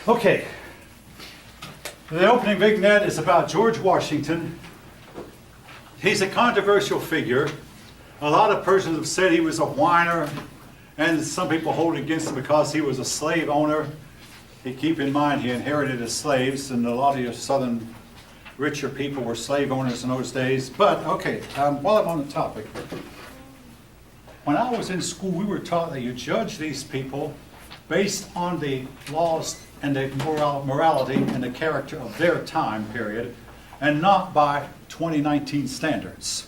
Okay, the opening vignette is about George Washington. He's a controversial figure. A lot of persons have said he was a whiner, and some people hold it against him because he was a slave owner. Keep in mind, he inherited his slaves, and a lot of your southern richer people were slave owners in those days. But, okay, while I'm on the topic, when I was in school, we were taught that you judge these people based on the laws and the morality and the character of their time period, and not by 2019 standards.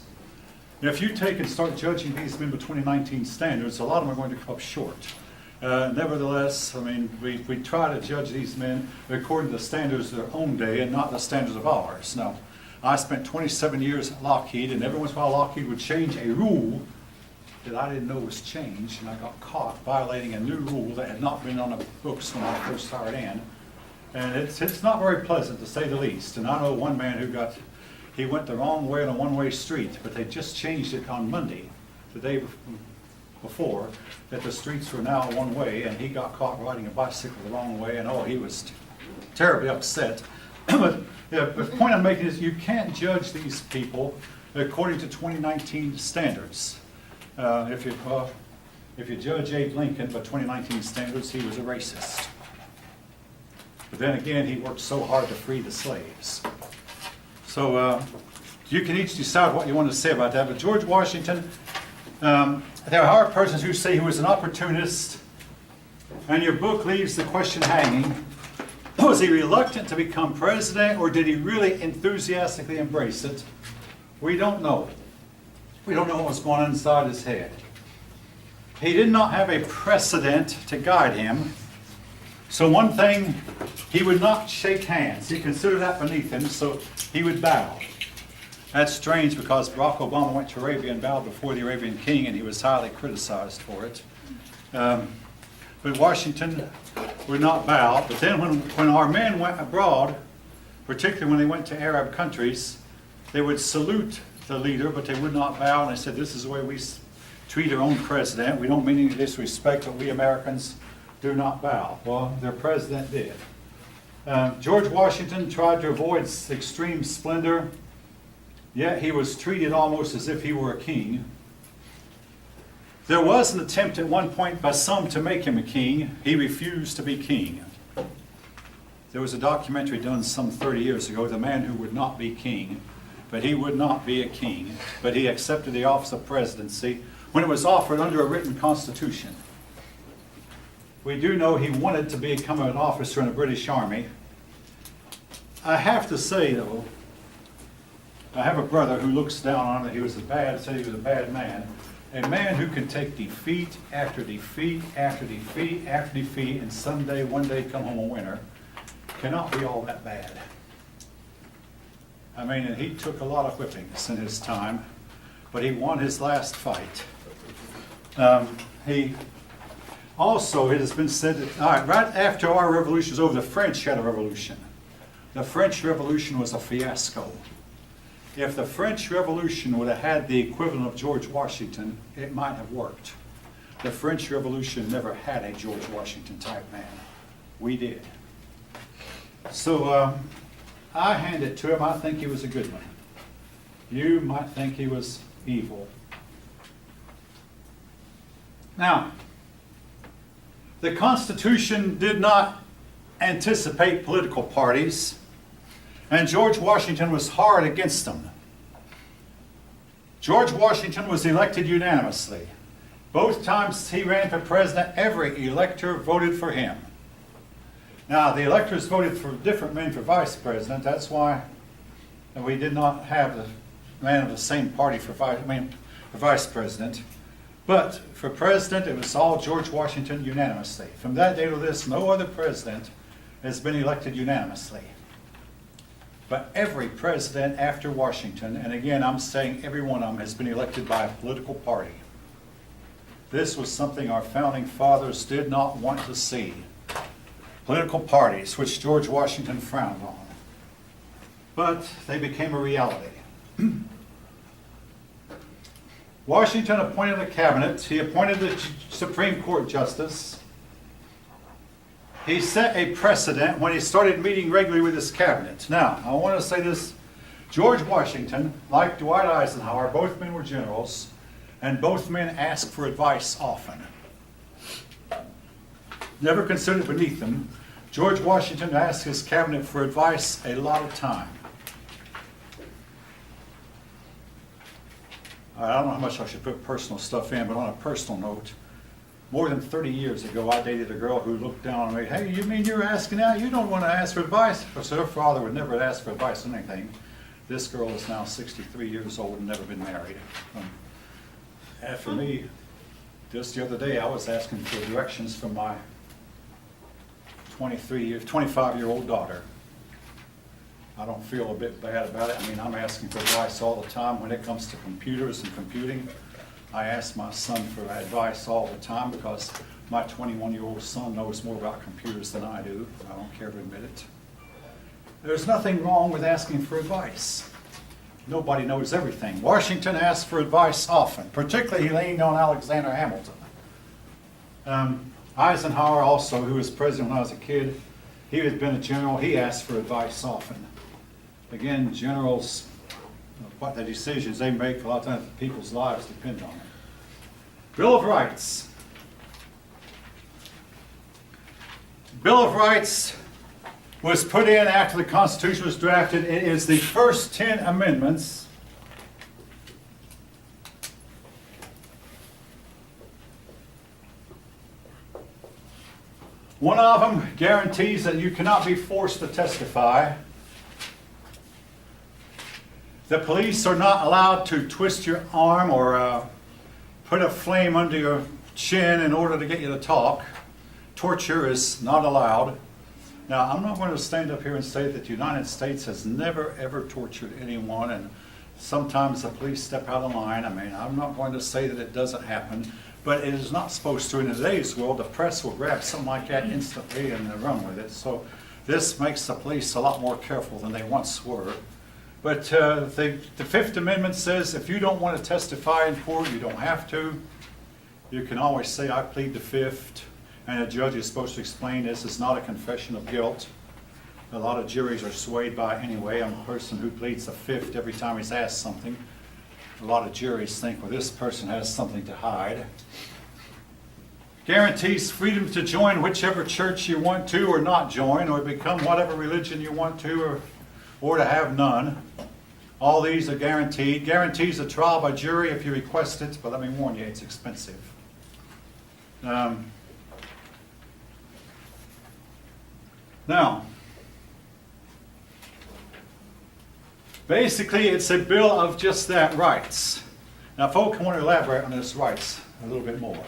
If you take and start judging these men by 2019 standards, a lot of them are going to come up short. Nevertheless, I mean, we try to judge these men according to the standards of their own day and not the standards of ours. Now, I spent 27 years at Lockheed, and every once in a while Lockheed would change a rule that I didn't know was changed, and I got caught violating a new rule that had not been on the books when I first started in. And it's not very pleasant, to say the least. And I know one man who he went the wrong way on a one-way street, but they just changed it on Monday, the day before, that the streets were now one way, and he got caught riding a bicycle the wrong way, and he was terribly upset. But the point I'm making is you can't judge these people according to 2019 standards. If you judge Abe Lincoln by 2019 standards, he was a racist. But then again, he worked so hard to free the slaves. So you can each decide what you want to say about that. But George Washington, there are persons who say he was an opportunist, and your book leaves the question hanging. Was he reluctant to become president, or did he really enthusiastically embrace it? We don't know. We don't know what was going on inside his head. He did not have a precedent to guide him. So one thing, he would not shake hands. He considered that beneath him, so he would bow. That's strange because Barack Obama went to Arabia and bowed before the Arabian king, and he was highly criticized for it. But Washington would not bow. But then when our men went abroad, particularly when they went to Arab countries, they would salute the leader, but they would not bow, and they said, this is the way we treat our own president. We don't mean any disrespect, but we Americans do not bow. Well, their president did. George Washington tried to avoid extreme splendor, yet he was treated almost as if he were a king. There was an attempt at one point by some to make him a king. He refused to be king. There was a documentary done some 30 years ago, The Man Who Would Not Be King. But he would not be a king, but he accepted the office of presidency when it was offered under a written constitution. We do know he wanted to become an officer in the British Army. I have to say, though, I have a brother who looks down on it. He was said he was a bad man. A man who can take defeat after defeat after defeat after defeat, and someday, one day, come home a winner, cannot be all that bad. I mean, and he took a lot of whippings in his time, but he won his last fight. He also, it has been said that, right after our revolution was over, the French had a revolution. The French Revolution was a fiasco. If the French Revolution would have had the equivalent of George Washington, it might have worked. The French Revolution never had a George Washington type man. We did. So, I hand it to him. I think he was a good one. You might think he was evil. Now, the Constitution did not anticipate political parties, and George Washington was hard against them. George Washington was elected unanimously. Both times he ran for president, every elector voted for him. Now, the electors voted for different men for vice president. That's why we did not have the man of the same party for vice president. But for president, it was all George Washington unanimously. From that day to this, no other president has been elected unanimously. But every president after Washington, and again, I'm saying every one of them, has been elected by a political party. This was something our founding fathers did not want to see. Political parties, which George Washington frowned on. But they became a reality. Washington appointed a cabinet. He appointed the Supreme Court justice. he set a precedent when he started meeting regularly with his cabinet. Now, I want to say this. George Washington, like Dwight Eisenhower, both men were generals, and both men asked for advice often. Never considered beneath them. George Washington asked his cabinet for advice a lot of time. I don't know how much I should put personal stuff in, but on a personal note, more than 30 years ago, I dated a girl who looked down on me. Hey, you mean you're asking out? You don't want to ask for advice? Because her father would never ask for advice on anything. This girl is now 63 years old and never been married. And for me, just the other day, I was asking for directions from my 25-year-old daughter. I don't feel a bit bad about it. I mean, I'm asking for advice all the time when it comes to computers and computing. I ask my son for advice all the time because my 21-year-old son knows more about computers than I do. I don't care to admit it. There's nothing wrong with asking for advice. Nobody knows everything. Washington asked for advice often, particularly he leaned on Alexander Hamilton. Eisenhower also, who was president when I was a kid, he had been a general, he asked for advice often. Again, generals, what the decisions they make, a lot of times people's lives depend on it. Bill of Rights. Bill of Rights was put in after the Constitution was drafted. It is the first 10 amendments. One of them guarantees that you cannot be forced to testify. The police are not allowed to twist your arm or put a flame under your chin in order to get you to talk. Torture is not allowed. Now, I'm not going to stand up here and say that the United States has never, ever tortured anyone, and sometimes the police step out of line. I mean, I'm not going to say that it doesn't happen, but it is not supposed to. In today's world, the press will grab something like that instantly and run with it. So this makes the police a lot more careful than they once were. But the Fifth Amendment says if you don't want to testify in court, you don't have to. You can always say, I plead the Fifth. And a judge is supposed to explain this is not a confession of guilt. A lot of juries are swayed by it anyway. I'm a person who pleads the Fifth every time he's asked something. A lot of juries think, well, this person has something to hide. Guarantees freedom to join whichever church you want to or not join, or become whatever religion you want to, or to have none. All these are guaranteed. Guarantees a trial by jury if you request it, but let me warn you, it's expensive. Now, basically it's a bill of just that, rights. Now, folks, I want to elaborate on this rights a little bit more.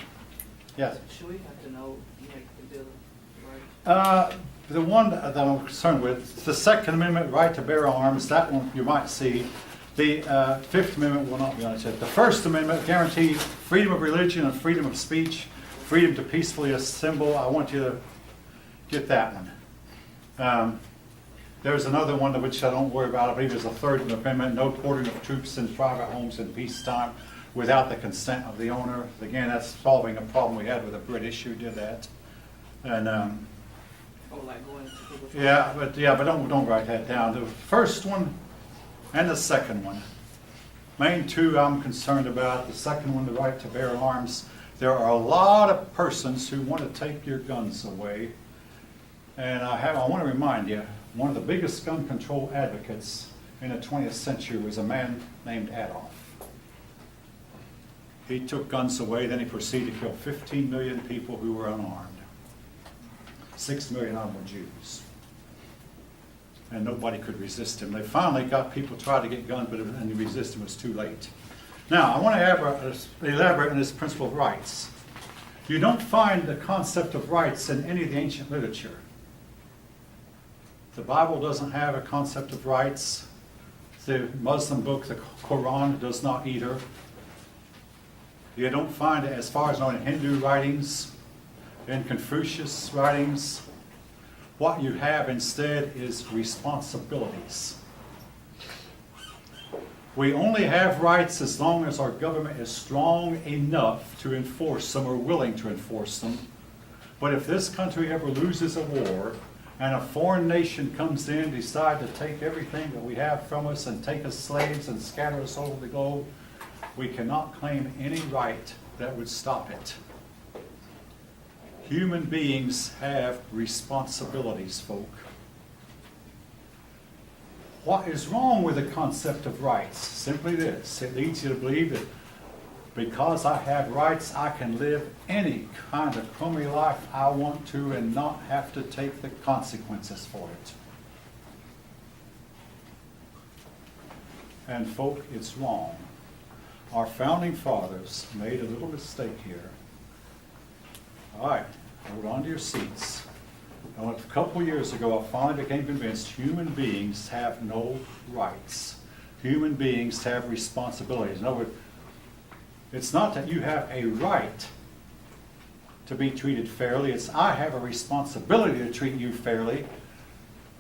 Yes? Should we have to know like the bill of rights? The one that I'm concerned with, the Second Amendment, right to bear arms, that one you might see. The Fifth Amendment will not be on it yet. The First Amendment guarantees freedom of religion and freedom of speech, freedom to peacefully assemble. I want you to get that one. There's another one which I don't worry about. I believe there's a Third Amendment, no quartering of troops in private homes in peacetime without the consent of the owner. Again, that's solving a problem we had with the British who did that. And Like going to people's but don't write that down. The first one and the second one. Main two I'm concerned about. The second one, the right to bear arms. There are a lot of persons who want to take your guns away. And I want to remind you, one of the biggest gun control advocates in the 20th century was a man named Adolf. He took guns away, then he proceeded to kill 15 million people who were unarmed. 6 million of them were Jews. And nobody could resist him. They finally got people to try to get guns, but and the resistance was too late. Now, I want to elaborate on this principle of rights. You don't find the concept of rights in any of the ancient literature. The Bible doesn't have a concept of rights. The Muslim book, the Quran, does not either. You don't find it, as far as known, in Hindu writings, in Confucius writings. What you have instead is responsibilities. We only have rights as long as our government is strong enough to enforce them or willing to enforce them. But if this country ever loses a war and a foreign nation comes in, decide to take everything that we have from us and take us slaves and scatter us over the globe, we cannot claim any right that would stop it. Human beings have responsibilities, folk. What is wrong with the concept of rights? Simply this: it leads you to believe that because I have rights, I can live any kind of crummy life I want to and not have to take the consequences for it. And folk, it's wrong. Our founding fathers made a little mistake here. All right, hold on to your seats. Now, a couple years ago, I finally became convinced human beings have no rights. Human beings have responsibilities. In other words, it's not that you have a right to be treated fairly. It's I have a responsibility to treat you fairly.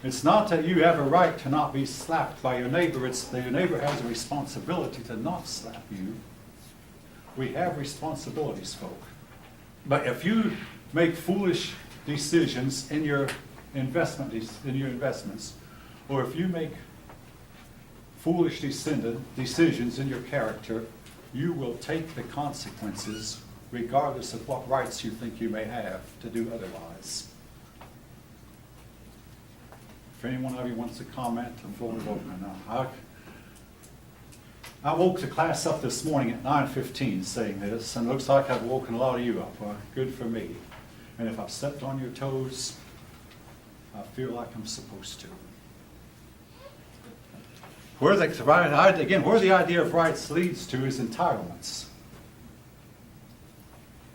It's not that you have a right to not be slapped by your neighbor. It's that your neighbor has a responsibility to not slap you. We have responsibilities, folk. But if you make foolish decisions in your investments, or if you make foolish decisions in your character, you will take the consequences regardless of what rights you think you may have to do otherwise. If any one of you wants to comment, the floor is open now. I woke the class up this morning at 9:15 saying this, and it looks like I've woken a lot of you up. Well, good for me. And if I've stepped on your toes, I feel like I'm supposed to. Where the idea of rights leads to is entitlements.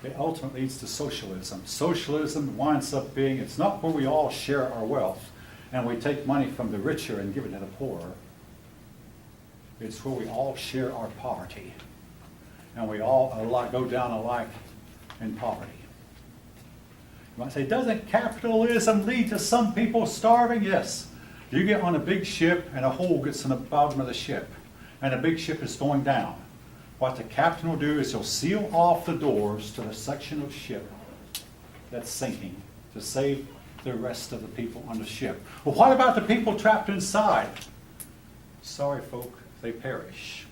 It ultimately leads to socialism. Socialism winds up being, it's not where we all share our wealth and we take money from the richer and give it to the poor. It's where we all share our poverty and we all go down alike in poverty. You might say, doesn't capitalism lead to some people starving? Yes. You get on a big ship and a hole gets in the bottom of the ship and the big ship is going down. What the captain will do is he'll seal off the doors to the section of ship that's sinking to save the rest of the people on the ship. Well, what about the people trapped inside? Sorry, folk, they perish.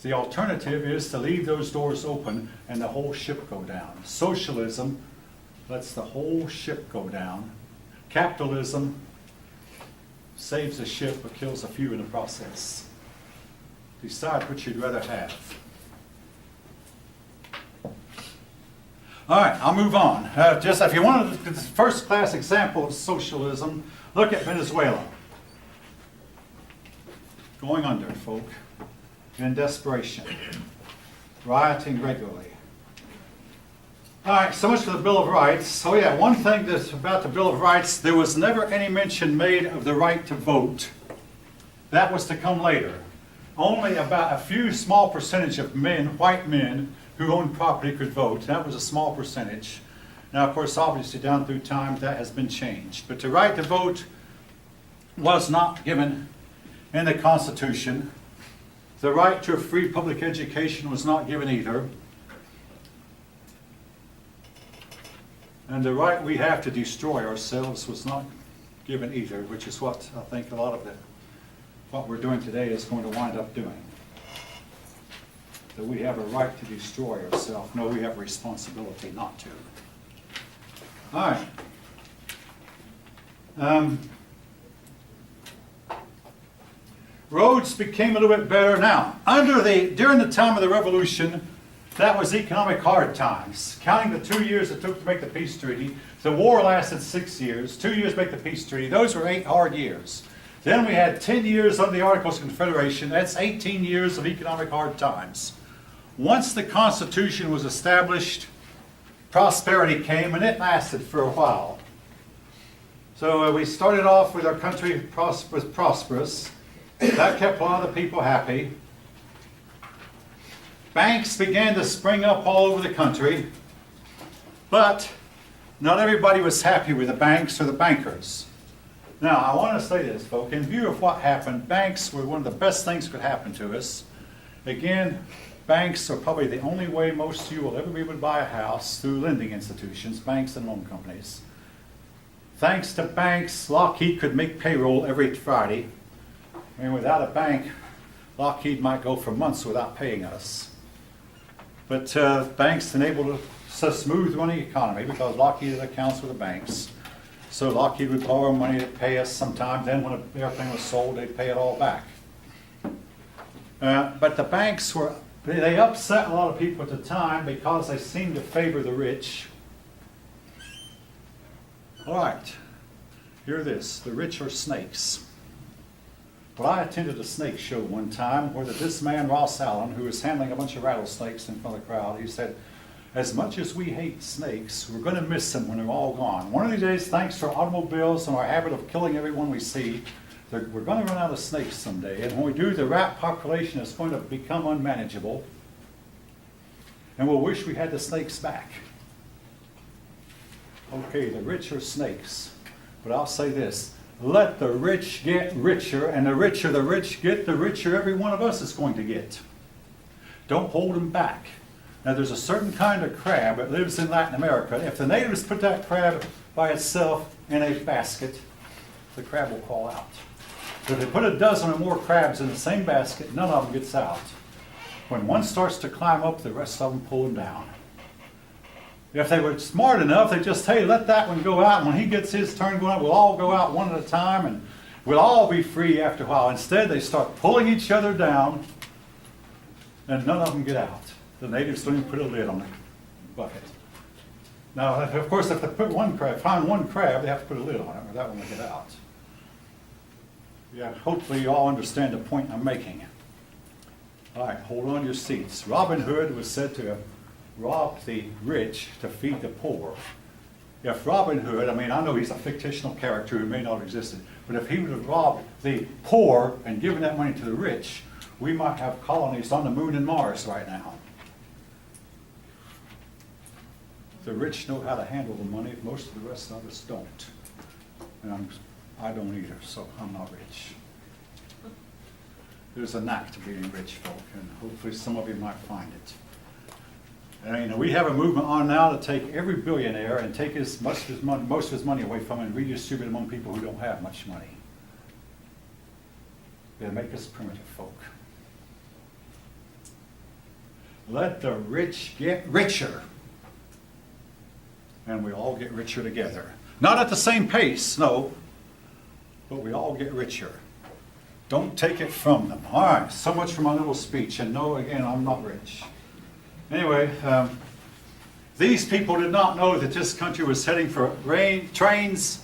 The alternative is to leave those doors open and the whole ship go down. Socialism lets the whole ship go down. Capitalism saves a ship but kills a few in the process. Decide which you'd rather have. All right, I'll move on. Just if you want the first class example of socialism, look at Venezuela. Going under, folk, in desperation, rioting regularly. All right, so much for the Bill of Rights. Oh yeah, one thing that's about the Bill of Rights, there was never any mention made of the right to vote. That was to come later. Only about a few small percentage of men, white men, who owned property could vote. That was a small percentage. Now, of course, obviously, down through time, that has been changed. But the right to vote was not given in the Constitution. The right to a free public education was not given either. And the right we have to destroy ourselves was not given either, which is what I think a lot of what we're doing today is going to wind up doing. That we have a right to destroy ourselves. No, we have a responsibility not to. All right. Roads became a little bit better. Now, during the time of the Revolution, that was economic hard times. Counting the 2 years it took to make the peace treaty, the war lasted 6 years. 2 years to make the peace treaty. Those were 8 hard years. Then we had 10 years under the Articles of Confederation. That's 18 years of economic hard times. Once the Constitution was established, prosperity came, and it lasted for a while. So we started off with our country prosperous. That kept a lot of people happy. Banks began to spring up all over the country, but not everybody was happy with the banks or the bankers. Now, I want to say this, folks. In view of what happened, banks were one of the best things that could happen to us. Again, banks are probably the only way most of you will ever be able to buy a house through lending institutions, banks and loan companies. Thanks to banks, Lockheed could make payroll every Friday. I mean, without a bank, Lockheed might go for months without paying us. But banks enable a smooth running economy because Lockheed accounts for the banks. So Lockheed would borrow money to pay us sometimes. Then when an airplane was sold, they'd pay it all back. But the banks they upset a lot of people at the time because they seemed to favor the rich. All right, hear this, the rich are snakes. Well, I attended a snake show one time where this man, Ross Allen, who was handling a bunch of rattlesnakes in front of the crowd, he said, as much as we hate snakes, we're going to miss them when they're all gone. One of these days, thanks to our automobiles and our habit of killing everyone we see, we're going to run out of snakes someday. And when we do, the rat population is going to become unmanageable. And we'll wish we had the snakes back. Okay, the rich are snakes. But I'll say this. Let the rich get richer, and the richer the rich get, the richer every one of us is going to get. Don't hold them back. Now, there's a certain kind of crab that lives in Latin America. If the natives put that crab by itself in a basket, the crab will crawl out. But if they put a dozen or more crabs in the same basket, none of them gets out. When one starts to climb up, the rest of them pull him down. If they were smart enough, they just, hey, let that one go out, and when he gets his turn going out, we'll all go out one at a time, and we'll all be free after a while. Instead, they start pulling each other down, and none of them get out. The natives don't even put a lid on the bucket. Now, of course, if they find one crab, they have to put a lid on it, or that one will get out. Yeah, hopefully you all understand the point I'm making. All right, hold on your seats. Robin Hood was said to have robbed the rich to feed the poor. If Robin Hood, I mean, I know he's a fictional character who may not have existed, but if he would have robbed the poor and given that money to the rich, we might have colonies on the moon and Mars right now. The rich know how to handle the money, most of the rest of us don't. And I don't either, so I'm not rich. There's a knack to being rich folk, and hopefully some of you might find it. And we have a movement on now to take every billionaire and take most of his money away from him and redistribute it among people who don't have much money. They'll make us primitive folk. Let the rich get richer. And we all get richer together. Not at the same pace, no, but we all get richer. Don't take it from them. All right, so much for my little speech. And no, again, I'm not rich. Anyway, these people did not know that this country was heading for trains,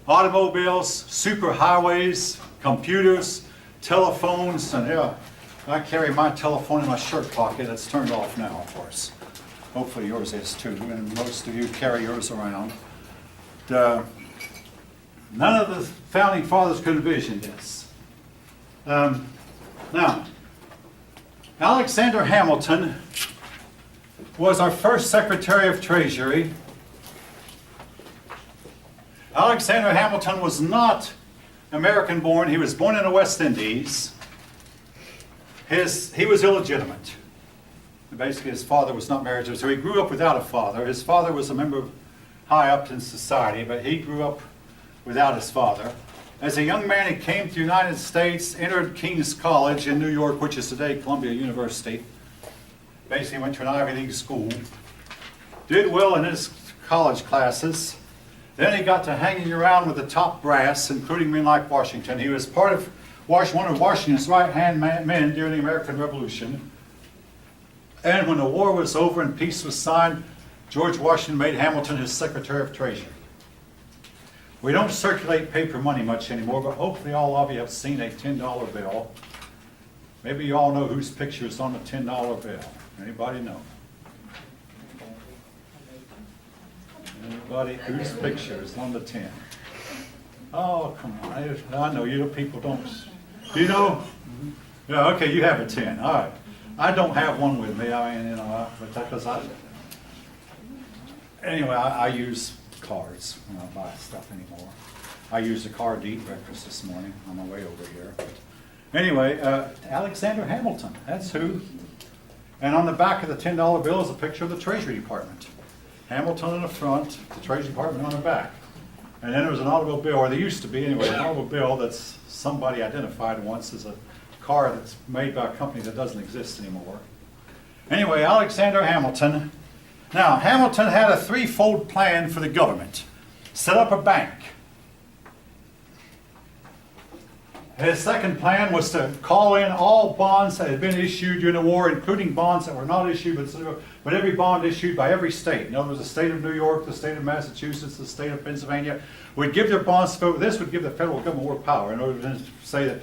automobiles, superhighways, computers, telephones, and yeah, I carry my telephone in my shirt pocket. It's turned off now, of course. Hopefully yours is too, and most of you carry yours around. None of the founding fathers could envision this. Now, Alexander Hamilton was our first Secretary of Treasury. Alexander Hamilton was not American born. He was born in the West Indies. He was illegitimate. Basically, his father was not married to him, so he grew up without a father. His father was a member of high up in society, but he grew up without his father. As a young man, he came to the United States, entered King's College in New York, which is today Columbia University. Basically went to an Ivy League school. Did well in his college classes. Then he got to hanging around with the top brass, including men like Washington. He was part of one of Washington's right-hand men during the American Revolution. And when the war was over and peace was signed, George Washington made Hamilton his Secretary of Treasury. We don't circulate paper money much anymore, but hopefully all of you have seen a $10 bill. Maybe you all know whose picture is on the $10 bill. Anybody know? Anybody whose picture is on the 10? Oh, come on. I know you people don't. Do you know? Yeah, okay, you have a 10. All right. I don't have one with me. I mean, you know, because I use cards when I buy stuff anymore. I used a card to eat breakfast this morning on my way over here. Anyway, Alexander Hamilton, that's who. And on the back of the $10 bill is a picture of the Treasury Department. Hamilton in the front, the Treasury Department on the back. And then there was an automobile, or there used to be anyway, an automobile that's somebody identified once as a car that's made by a company that doesn't exist anymore. Anyway, Alexander Hamilton. Now, Hamilton had a threefold plan for the government. Set up a bank. His second plan was to call in all bonds that had been issued during the war, including bonds that were not issued, but every bond issued by every state. In other words, the state of New York, the state of Massachusetts, the state of Pennsylvania would give their bonds. This would give the federal government more power in order to say that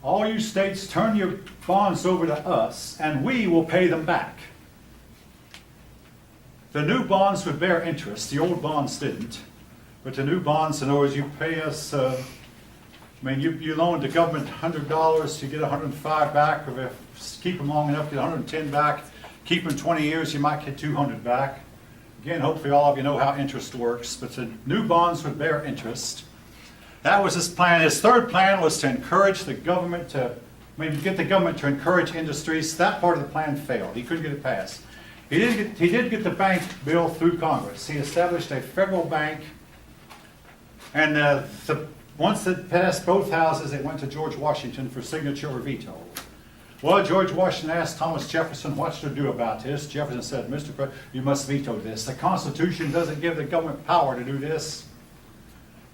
all you states turn your bonds over to us and we will pay them back. The new bonds would bear interest. The old bonds didn't. But the new bonds, in other words, you pay us, you loan the government $100, you get $105 back, or if you keep them long enough, get $110 back. Keep them 20 years, you might get $200 back. Again, hopefully all of you know how interest works, but the new bonds would bear interest. That was his plan. His third plan was to encourage the government get the government to encourage industries. That part of the plan failed. He couldn't get it passed. He did get the bank bill through Congress. He established a federal bank, and once it passed both houses, it went to George Washington for signature or veto. Well, George Washington asked Thomas Jefferson what to do about this. Jefferson said, Mr. President, you must veto this. The Constitution doesn't give the government power to do this.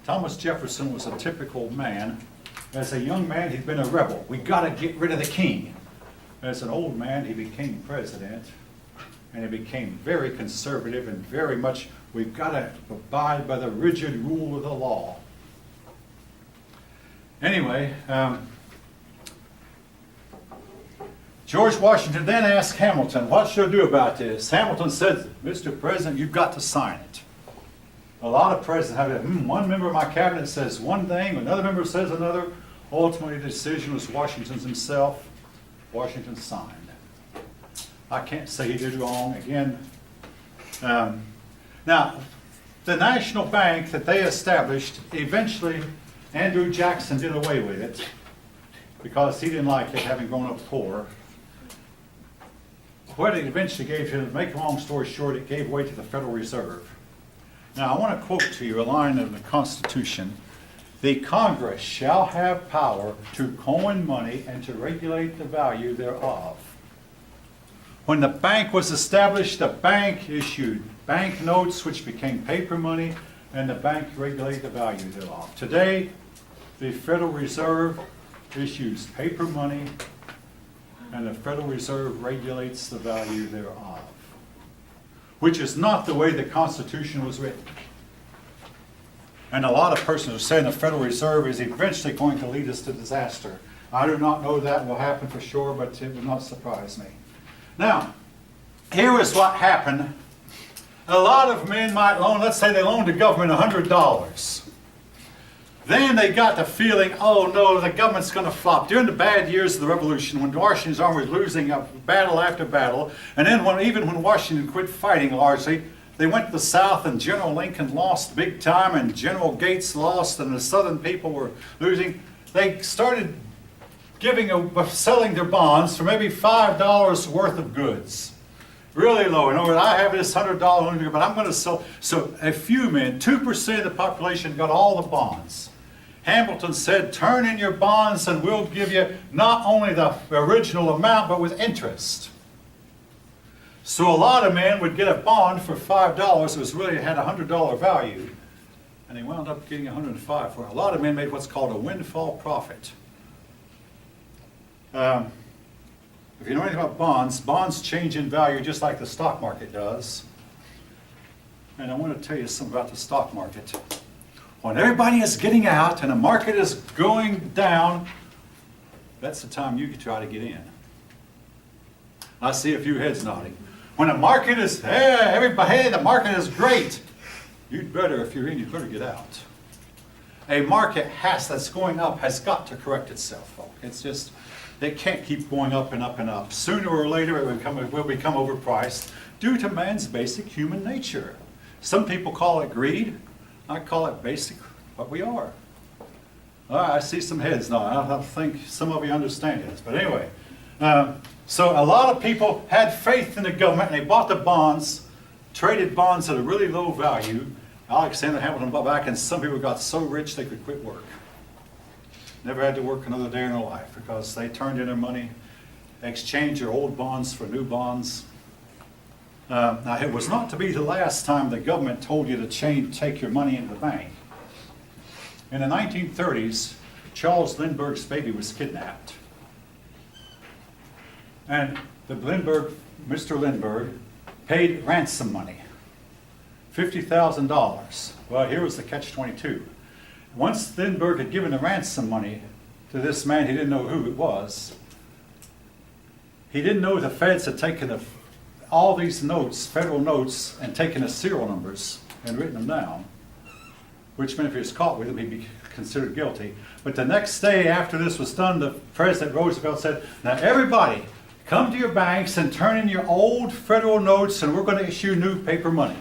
Thomas Jefferson was a typical man. As a young man, he'd been a rebel. We got to get rid of the king. As an old man, he became president, and he became very conservative and very much, we've got to abide by the rigid rule of the law. Anyway, George Washington then asked Hamilton, what should I do about this? Hamilton said, Mr. President, you've got to sign it. A lot of presidents have it. One member of my cabinet says one thing, another member says another. Ultimately, the decision was Washington's himself. Washington signed. I can't say he did wrong. Again, now, the national bank that they established, eventually Andrew Jackson did away with it because he didn't like it, having grown up poor. What it eventually gave him, to make a long story short, it gave way to the Federal Reserve. Now, I want to quote to you a line of the Constitution. The Congress shall have power to coin money and to regulate the value thereof. When the bank was established, the bank issued bank notes, which became paper money, and the bank regulated the value thereof. Today, the Federal Reserve issues paper money, and the Federal Reserve regulates the value thereof, which is not the way the Constitution was written. And a lot of persons are saying the Federal Reserve is eventually going to lead us to disaster. I do not know that will happen for sure, but it would not surprise me. Now, here is what happened. A lot of men might loan, let's say they loaned the government $100. Then they got the feeling, oh no, the government's going to flop. During the bad years of the Revolution, when Washington's army was losing battle after battle, and then even when Washington quit fighting largely, they went to the South and General Lincoln lost big time and General Gates lost and the Southern people were losing. They started selling their bonds for maybe $5 worth of goods. Really low. In other words, I have this $100 loan, but I'm going to sell. So a few men, 2% of the population got all the bonds. Hamilton said, turn in your bonds and we'll give you not only the original amount, but with interest. So a lot of men would get a bond for $5 that was really had a $100 value, and they wound up getting $105 for it. A lot of men made what's called a windfall profit. If you know anything about bonds, bonds change in value just like the stock market does. And I want to tell you something about the stock market. When everybody is getting out and the market is going down, that's the time you can try to get in. I see a few heads nodding. When the market is, hey, the market is great, you'd better, if you're in, you'd better get out. A market that's going up has got to correct itself, folks. It's just, it can't keep going up and up and up. Sooner or later it will become overpriced due to man's basic human nature. Some people call it greed. I call it basic what we are. All right, I see some heads now. I think some of you understand this. But anyway, So a lot of people had faith in the government and they bought the bonds, traded bonds at a really low value. Alexander Hamilton bought back, and some people got so rich they could quit work. Never had to work another day in their life because they turned in their money, exchanged their old bonds for new bonds. Now, it was not to be the last time the government told you to take your money into the bank. In the 1930s, Charles Lindbergh's baby was kidnapped. And Mr. Lindbergh paid ransom money, $50,000. Well, here was the catch-22. Once Lindbergh had given the ransom money to this man, he didn't know who it was. He didn't know the feds had taken all these notes, federal notes, and taken the serial numbers and written them down, which meant if he was caught with them, he'd be considered guilty. But the next day after this was done, the President Roosevelt said, now everybody, come to your banks and turn in your old federal notes, and we're going to issue new paper money.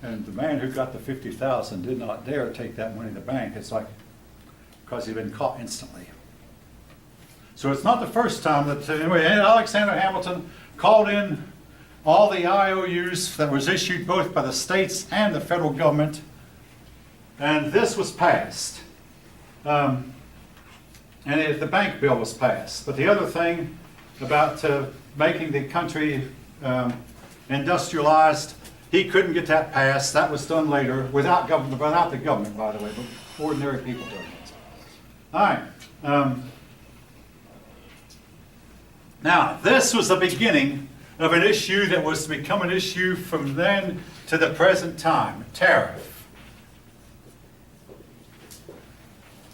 And the man who got the $50,000 did not dare take that money to the bank. It's like, because he'd been caught instantly. So it's not the first time that, anyway, Alexander Hamilton called in all the IOUs that was issued both by the states and the federal government, and this was passed. The bank bill was passed. But the other thing about making the country industrialized, he couldn't get that passed. That was done later, without the government, by the way, but ordinary people doing it. All right. Now, this was the beginning of an issue that was to become an issue from then to the present time, tariff.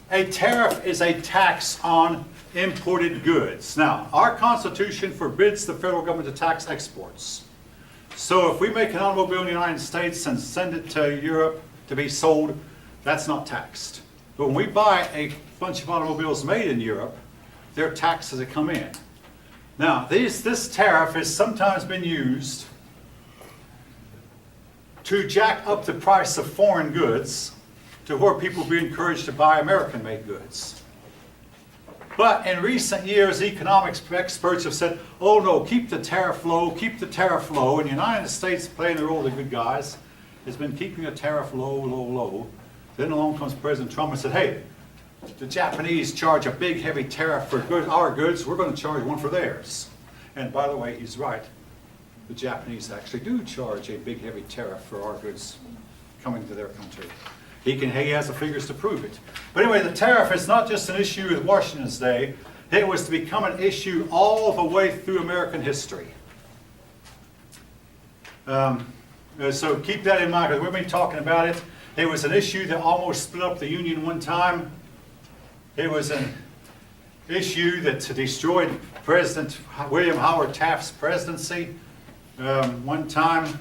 A tariff is a tax on imported goods. Now, our Constitution forbids the federal government to tax exports. So if we make an automobile in the United States and send it to Europe to be sold, that's not taxed. But when we buy a bunch of automobiles made in Europe, they're taxed as they come in. Now, this tariff has sometimes been used to jack up the price of foreign goods to where people be encouraged to buy American-made goods. But in recent years, economics experts have said, oh no, keep the tariff low, keep the tariff low. And the United States, playing the role of the good guys, has been keeping the tariff low, low, low. Then along comes President Trump and said, hey, the Japanese charge a big, heavy tariff for our goods, we're going to charge one for theirs. And by the way, he's right. The Japanese actually do charge a big, heavy tariff for our goods coming to their country. He has the figures to prove it. But anyway, the tariff is not just an issue with Washington's day. It was to become an issue all the way through American history. So keep that in mind, because we've been talking about it. It was an issue that almost split up the Union one time. It was an issue that destroyed President William Howard Taft's presidency one time.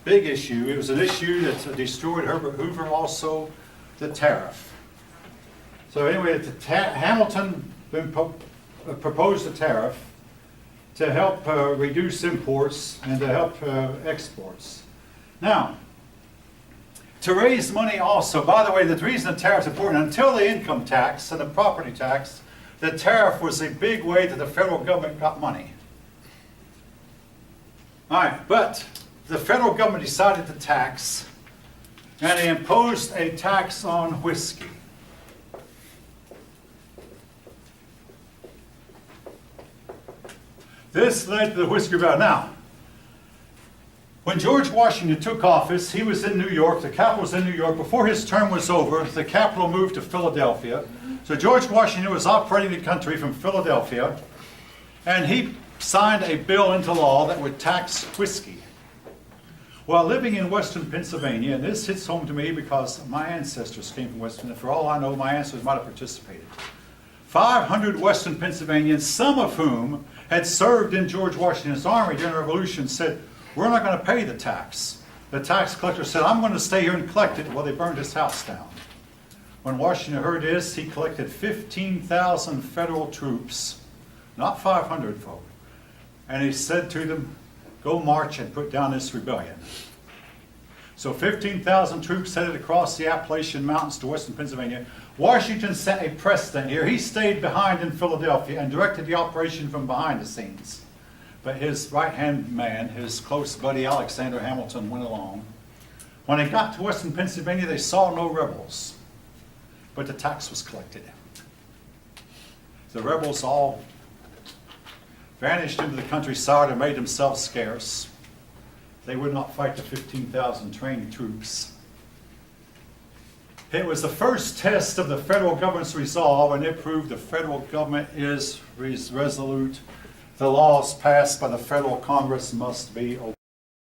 Big issue. It was an issue that destroyed Herbert Hoover also, the tariff. So anyway, Hamilton proposed a tariff to help reduce imports and to help exports. Now, to raise money also, by the way, the reason the tariff is important, until the income tax and the property tax, the tariff was a big way that the federal government got money. All right, but the federal government decided to tax, and they imposed a tax on whiskey. This led to the whiskey rebellion. Now, when George Washington took office, he was in New York, the capital was in New York. Before his term was over, the capital moved to Philadelphia. So George Washington was operating the country from Philadelphia, and he signed a bill into law that would tax whiskey. While living in western Pennsylvania, and this hits home to me because my ancestors came from western, and for all I know, my ancestors might have participated. 500 western Pennsylvanians, some of whom had served in George Washington's army during the Revolution, said, we're not going to pay the tax. The tax collector said, I'm going to stay here and collect it while they burned his house down. When Washington heard this, he collected 15,000 federal troops, not 500 folk, and he said to them, go march and put down this rebellion. So 15,000 troops headed across the Appalachian Mountains to western Pennsylvania. Washington set a precedent here. He stayed behind in Philadelphia and directed the operation from behind the scenes. But his right-hand man, his close buddy Alexander Hamilton, went along. When they got to western Pennsylvania, they saw no rebels, but the tax was collected. The rebels all vanished into the countryside and made themselves scarce. They would not fight the 15,000 trained troops. It was the first test of the federal government's resolve, and it proved the federal government is resolute. The laws passed by the federal Congress must be obeyed.